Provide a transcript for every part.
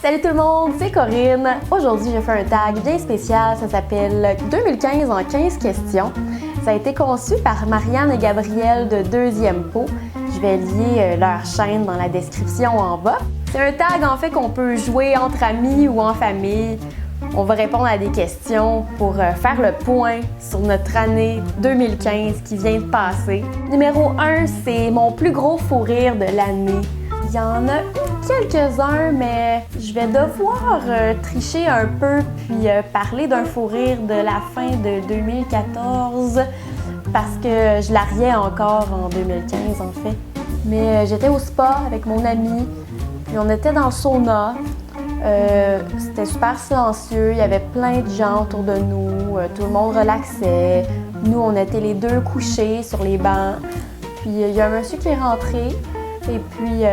Salut tout le monde, c'est Corinne. Aujourd'hui, je fais un tag bien spécial, ça s'appelle 2015 en 15 questions. Ça a été conçu par Marianne et Gabriel de Deuxième Pot. Je vais lier leur chaîne dans la description en bas. C'est un tag en fait qu'on peut jouer entre amis ou en famille. On va répondre à des questions pour faire le point sur notre année 2015 qui vient de passer. Numéro 1, c'est mon plus gros fou rire de l'année. Il y en a quelques-uns, mais je vais devoir tricher un peu puis parler d'un fou rire de la fin de 2014 parce que je l'ariais encore en 2015 en fait. Mais j'étais au spa avec mon ami, puis on était dans le sauna. C'était super silencieux, il y avait plein de gens autour de nous, tout le monde relaxait. Nous, on était les deux couchés sur les bancs. Puis il y a un monsieur qui est rentré. Et puis,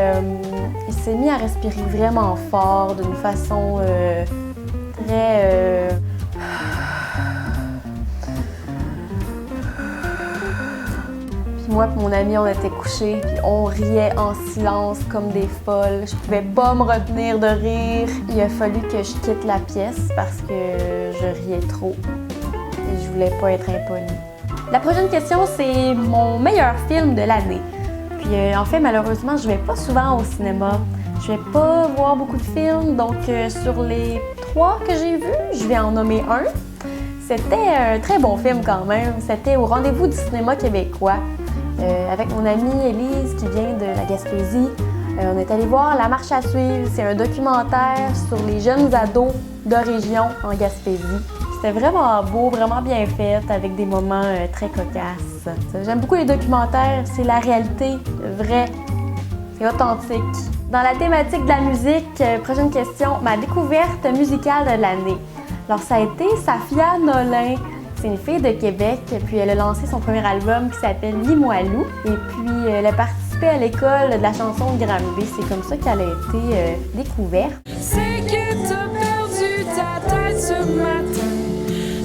il s'est mis à respirer vraiment fort, d'une façon très... Puis moi et mon ami, on était couchés, puis on riait en silence comme des folles. Je pouvais pas me retenir de rire. Il a fallu que je quitte la pièce parce que je riais trop et je voulais pas être impolie. La prochaine question, c'est mon meilleur film de l'année. Puis en fait, malheureusement, je vais pas souvent au cinéma. Je vais pas voir beaucoup de films, donc sur les 3 que j'ai vus, je vais en nommer un. C'était un très bon film quand même. C'était Au rendez-vous du cinéma québécois avec mon amie Élise qui vient de la Gaspésie. On est allé voir La marche à suivre. C'est un documentaire sur les jeunes ados de région en Gaspésie. C'était vraiment beau, vraiment bien fait, avec des moments très cocasses. J'aime beaucoup les documentaires, c'est la réalité vraie, c'est authentique. Dans la thématique de la musique, prochaine question, ma découverte musicale de l'année. Alors ça a été Safia Nolin, c'est une fille de Québec, puis elle a lancé son premier album qui s'appelle Limoilou, et puis elle a participé à l'école de la chanson de Granby, c'est comme ça qu'elle a été découverte. C'est que t'as perdu ta tête ce matin.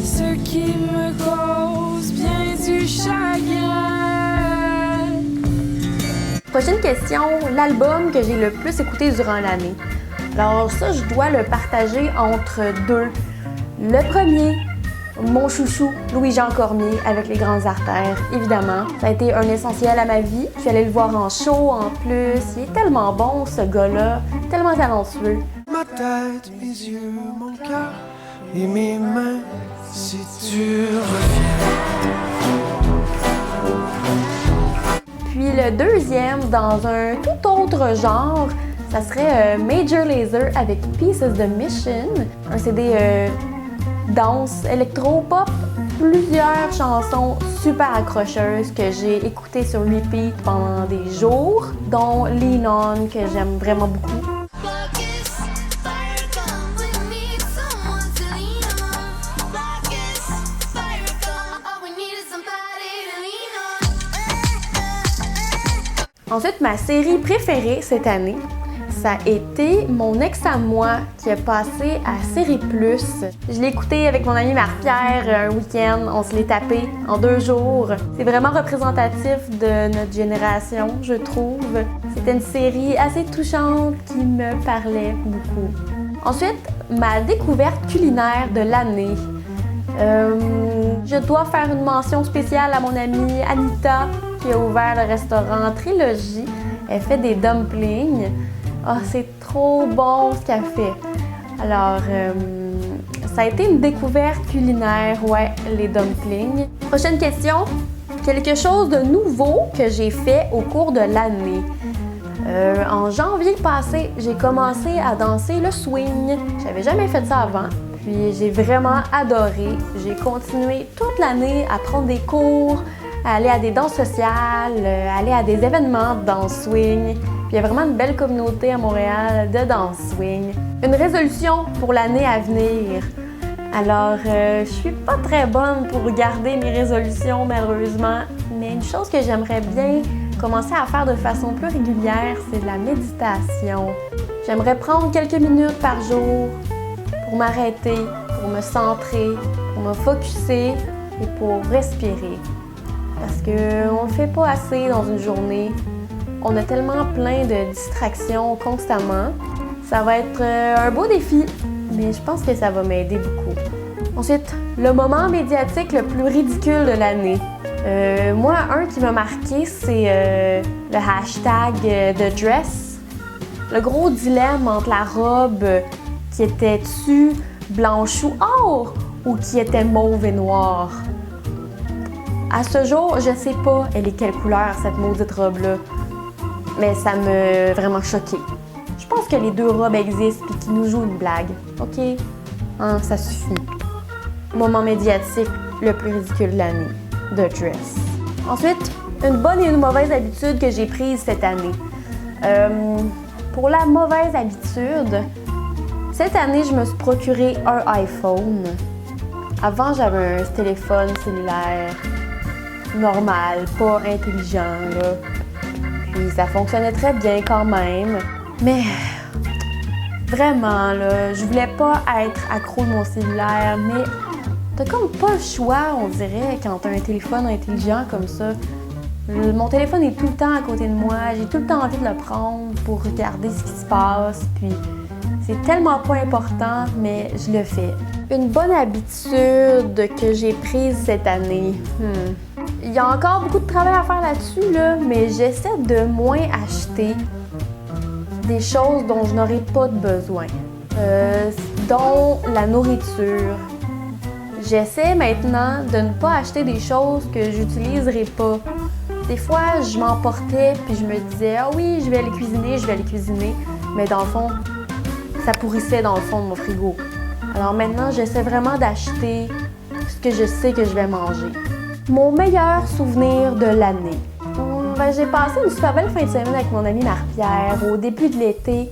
Ce qui me cause bien du chagrin. Prochaine question, l'album que j'ai le plus écouté durant l'année. Alors ça, je dois le partager entre deux. Le premier, mon chouchou, Louis-Jean Cormier, avec Les Grandes Artères, évidemment. Ça a été un essentiel à ma vie. Je suis allée le voir en show en plus. Il est tellement bon, ce gars-là, tellement talentueux. Ma tête, mes yeux, mon cœur et mes mains. Si tu reviens. Puis le deuxième, dans un tout autre genre, ça serait Major Lazer avec Pieces the Mission, un CD danse électro-pop, plusieurs chansons super accrocheuses que j'ai écoutées sur repeat pendant des jours, dont Lean On que j'aime vraiment beaucoup. Ensuite, ma série préférée cette année, ça a été Mon ex à moi qui a passé à Série Plus. Je l'ai écouté avec mon ami Marc-Pierre un week-end, on se l'est tapé en 2 jours. C'est vraiment représentatif de notre génération, je trouve. C'était une série assez touchante qui me parlait beaucoup. Ensuite, ma découverte culinaire de l'année. Je dois faire une mention spéciale à mon amie Anita qui a ouvert le restaurant Trilogie. Elle fait des dumplings. Ah, c'est trop bon ce qu'elle fait. Alors, ça a été une découverte culinaire, ouais, les dumplings. Prochaine question. Quelque chose de nouveau que j'ai fait au cours de l'année. En janvier passé, j'ai commencé à danser le swing. J'avais jamais fait ça avant. Puis j'ai vraiment adoré. J'ai continué toute l'année à prendre des cours, à aller à des danses sociales, à aller à des événements de danse swing. Puis il y a vraiment une belle communauté à Montréal de danse swing. Une résolution pour l'année à venir. Alors, je suis pas très bonne pour garder mes résolutions malheureusement, mais une chose que j'aimerais bien commencer à faire de façon plus régulière, c'est de la méditation. J'aimerais prendre quelques minutes par jour pour m'arrêter, pour me centrer, pour me focusser et pour respirer. Parce qu'on ne fait pas assez dans une journée. On a tellement plein de distractions constamment. Ça va être un beau défi, mais je pense que ça va m'aider beaucoup. Ensuite, le moment médiatique le plus ridicule de l'année. Moi, un qui m'a marqué, c'est le hashtag The Dress. Le gros dilemme entre la robe qui était-tu blanche ou or ou qui était mauve et noire. À ce jour, je sais pas elle est quelle couleur cette maudite robe-là, mais ça m'a vraiment choquée. Je pense que les deux robes existent et qu'ils nous jouent une blague. OK? Hein, ça suffit. Moment médiatique le plus ridicule de l'année. The Dress. Ensuite, une bonne et une mauvaise habitude que j'ai prise cette année. Pour la mauvaise habitude, cette année, je me suis procuré un iPhone. Avant, j'avais un téléphone cellulaire normal, pas intelligent, là. Puis ça fonctionnait très bien quand même. Mais vraiment, là, je voulais pas être accro de mon cellulaire, mais t'as comme pas le choix, on dirait, quand t'as un téléphone intelligent comme ça. Mon téléphone est tout le temps à côté de moi, j'ai tout le temps envie de le prendre pour regarder ce qui se passe, puis c'est tellement pas important, mais je le fais. Une bonne habitude que j'ai prise cette année. Il y a encore beaucoup de travail à faire là-dessus, là, mais j'essaie de moins acheter des choses dont je n'aurais pas de besoin, dont la nourriture. J'essaie maintenant de ne pas acheter des choses que j'utiliserai pas. Des fois, je m'emportais puis je me disais « Ah oui, je vais les cuisiner », mais dans le fond, ça pourrissait dans le fond de mon frigo. Alors maintenant, j'essaie vraiment d'acheter ce que je sais que je vais manger. Mon meilleur souvenir de l'année. J'ai passé une super belle fin de semaine avec mon ami Marie-Pierre au début de l'été.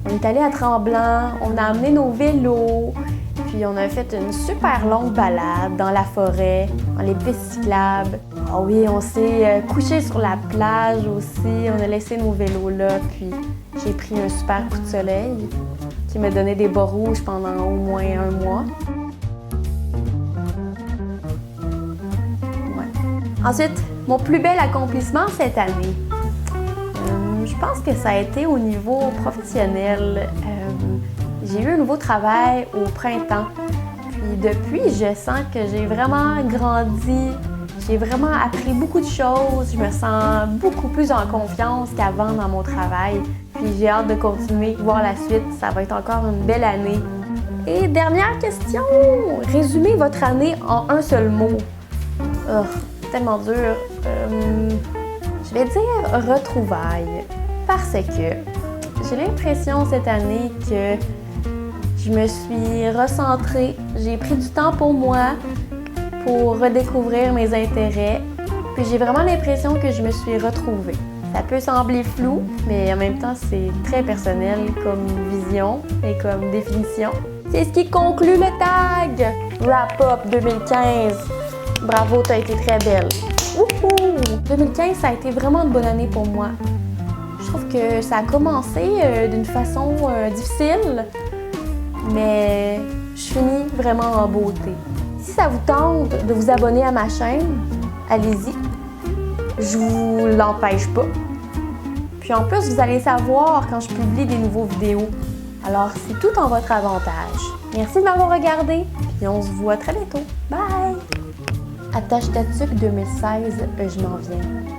On est allé à Tremblant, on a amené nos vélos, puis on a fait une super longue balade dans la forêt, dans les pistes cyclables. Ah oui, on s'est couché sur la plage aussi, on a laissé nos vélos là, puis j'ai pris un super coup de soleil qui m'a donné des bas rouges pendant au moins un mois. Ensuite, mon plus bel accomplissement cette année, je pense que ça a été au niveau professionnel. J'ai eu un nouveau travail au printemps. Puis depuis, je sens que j'ai vraiment grandi, j'ai vraiment appris beaucoup de choses. Je me sens beaucoup plus en confiance qu'avant dans mon travail. Puis j'ai hâte de continuer, voir la suite. Ça va être encore une belle année. Et dernière question, résumez votre année en un seul mot. Oh, tellement dur. Je vais dire retrouvailles. Parce que j'ai l'impression cette année que je me suis recentrée. J'ai pris du temps pour moi, pour redécouvrir mes intérêts. Puis j'ai vraiment l'impression que je me suis retrouvée. Ça peut sembler flou, mais en même temps, c'est très personnel comme vision et comme définition. C'est ce qui conclut le tag! Wrap Up 2015. Bravo, t'as été très belle. Wouhou! 2015, ça a été vraiment une bonne année pour moi. Je trouve que ça a commencé d'une façon difficile, mais je finis vraiment en beauté. Si ça vous tente de vous abonner à ma chaîne, allez-y. Je vous l'empêche pas. Puis en plus, vous allez savoir quand je publie des nouveaux vidéos. Alors, c'est tout en votre avantage. Merci de m'avoir regardé, puis on se voit très bientôt. Bye! Attache ta tuque 2016, je m'en viens.